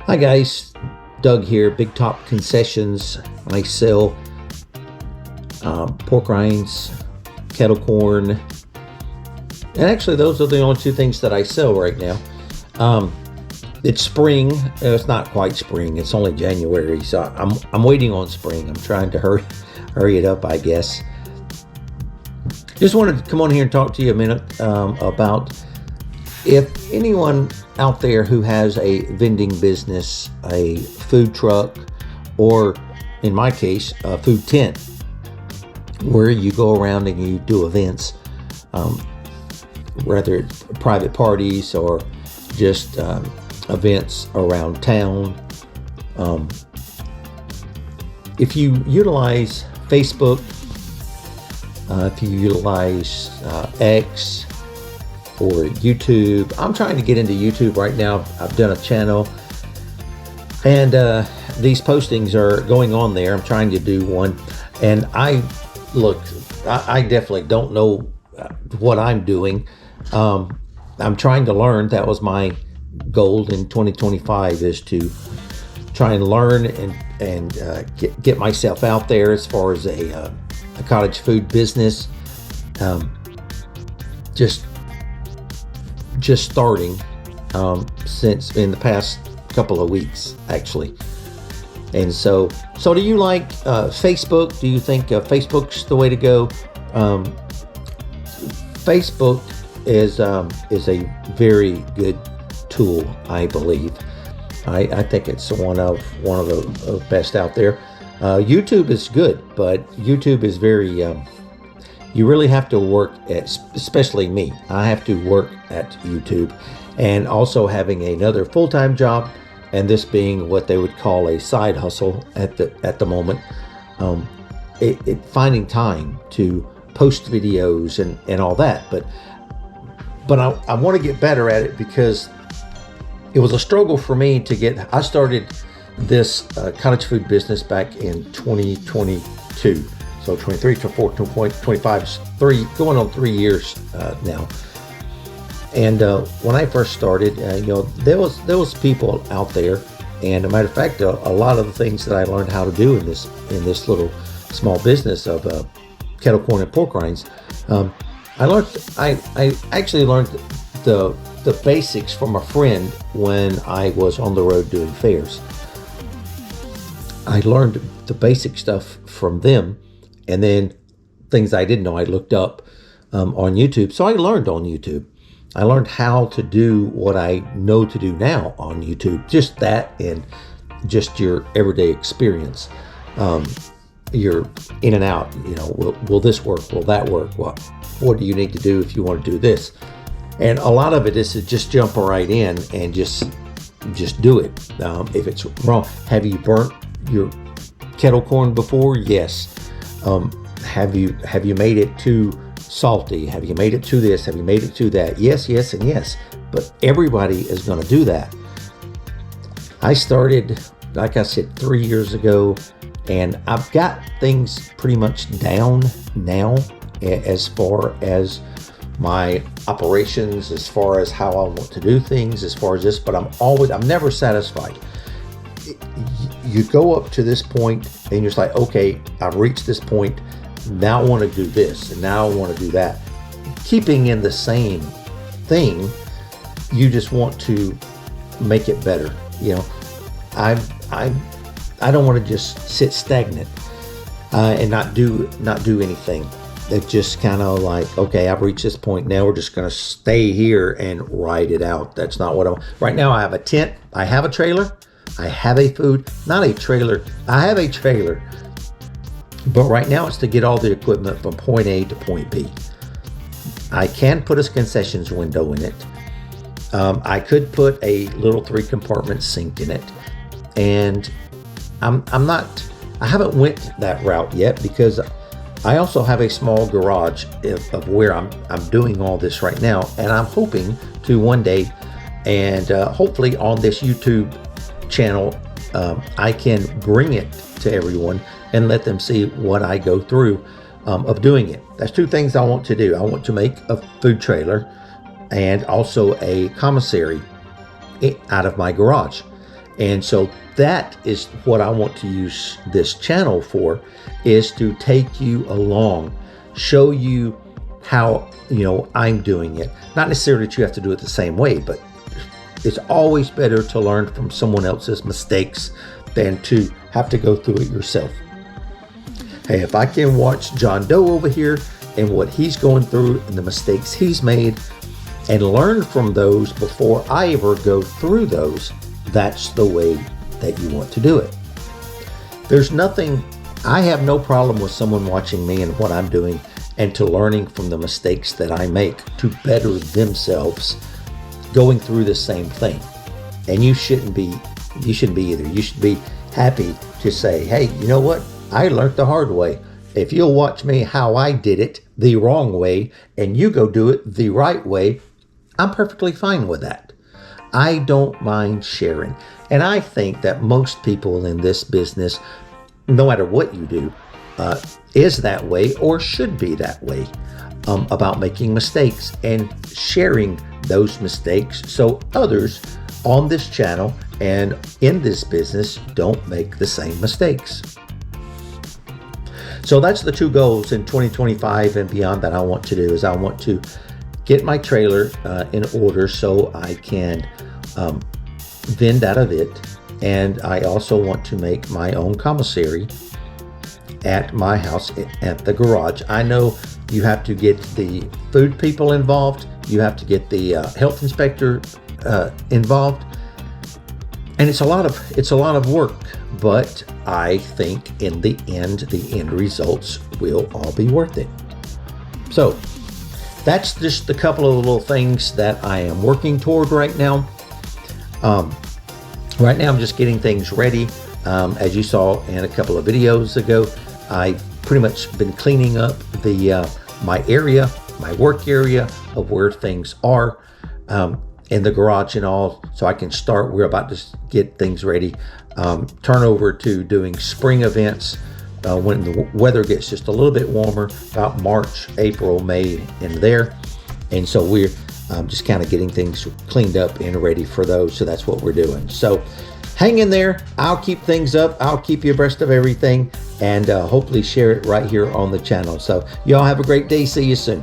Hi guys, Doug here, Big Top Concessions. I sell pork rinds, kettle corn, and actually those are the only two things that I sell right now. It's spring. It's not quite spring. It's only January, so I'm waiting on spring. I'm trying to hurry it up, I guess. Just wanted to come on here and talk to you a minute about if anyone out there who has a vending business, a food truck, or in my case, a food tent, where you go around and you do events, whether it's private parties or just events around town. If you utilize Facebook, if you utilize X or YouTube, I'm trying to get into YouTube right now. I've done a channel, and these postings are going on there. I'm trying to do one, and I definitely don't know what I'm doing. I'm trying to learn. That was my goal in 2025, is to try and learn and get myself out there as far as a cottage food business. Just starting since in the past couple of weeks, actually. And so do you like Facebook? Do you think Facebook's the way to go? Facebook is a very good tool, I believe. I think it's one of the best out there. YouTube is good, but YouTube is very you really have to work at, especially me, I have to work at YouTube, and also having another full-time job, and this being what they would call a side hustle at the moment. Finding time to post videos and all that, but I want to get better at it, because it was a struggle for me to get. I started this cottage food business back in 2022. So 23, 24, 25 is going on 3 years now. And when I first started, there was people out there, and a matter of fact, a lot of the things that I learned how to do in this little small business of kettle corn and pork rinds, I actually learned the basics from a friend when I was on the road doing fairs. I learned the basic stuff from them. And then things I didn't know, I looked up on YouTube. So I learned on YouTube. I learned how to do what I know to do now on YouTube. Just that, and just your everyday experience. You're in and out. Will this work? Will that work? What do you need to do if you want to do this? And a lot of it is to just jump right in and just do it. If it's wrong, have you burnt your kettle corn before? Yes. Have you made it too salty? Have you made it to this? Have you made it to that? Yes, yes, and yes. But everybody is going to do that. I started, like I said, 3 years ago, and I've got things pretty much down now as far as my operations, as far as how I want to do things, as far as this. But I'm never satisfied. You go up to this point and you're just like, okay, I've reached this point. Now I want to do this, and now I want to do that. Keeping in the same thing, you just want to make it better. I don't want to just sit stagnant and not do anything. It's just kind of like, okay, I've reached this point. Now we're just going to stay here and ride it out. That's not what I want. Right now I have a tent. I have a trailer. I have a not a trailer. I have a trailer. But right now it's to get all the equipment from point A to point B. I can put a concessions window in it. I could put a little 3-compartment sink in it. And I haven't went that route yet, because I also have a small garage of where I'm doing all this right now. And I'm hoping to one day, and hopefully on this YouTube channel, I can bring it to everyone and let them see what I go through of doing it. That's two things I want to do. I want to make a food trailer and also a commissary out of my garage. And so that is what I want to use this channel for, is to take you along, show you how, I'm doing it. Not necessarily that you have to do it the same way, but it's always better to learn from someone else's mistakes than to have to go through it yourself. Hey, if I can watch John Doe over here and what he's going through and the mistakes he's made and learn from those before I ever go through those, that's the way that you want to do it. I have no problem with someone watching me and what I'm doing and to learning from the mistakes that I make to better themselves going through the same thing. And you shouldn't be either. You should be happy to say, hey, you know what? I learned the hard way. If you'll watch me how I did it the wrong way and you go do it the right way, I'm perfectly fine with that. I don't mind sharing. And I think that most people in this business, no matter what you do, is that way or should be that way about making mistakes and sharing those mistakes so others on this channel and in this business don't make the same mistakes. So that's the two goals in 2025 and beyond that I want to do. Is I want to get my trailer in order so I can vend out of it. And I also want to make my own commissary at my house at the garage. I know you have to get the food people involved. You have to get the health inspector involved. And it's a lot of work, but I think in the end results will all be worth it. So that's just a couple of little things that I am working toward right now. Right now I'm just getting things ready. As you saw in a couple of videos ago, I've pretty much been cleaning up my area, my work area of where things are in the garage and all, so I can start. We're about to get things ready, turn over to doing spring events when the weather gets just a little bit warmer, about March, April, May, and there. And so we're just kind of getting things cleaned up and ready for those. So that's what we're doing. So hang in there. I'll keep things up. I'll keep you abreast of everything and hopefully share it right here on the channel. So y'all have a great day. See you soon.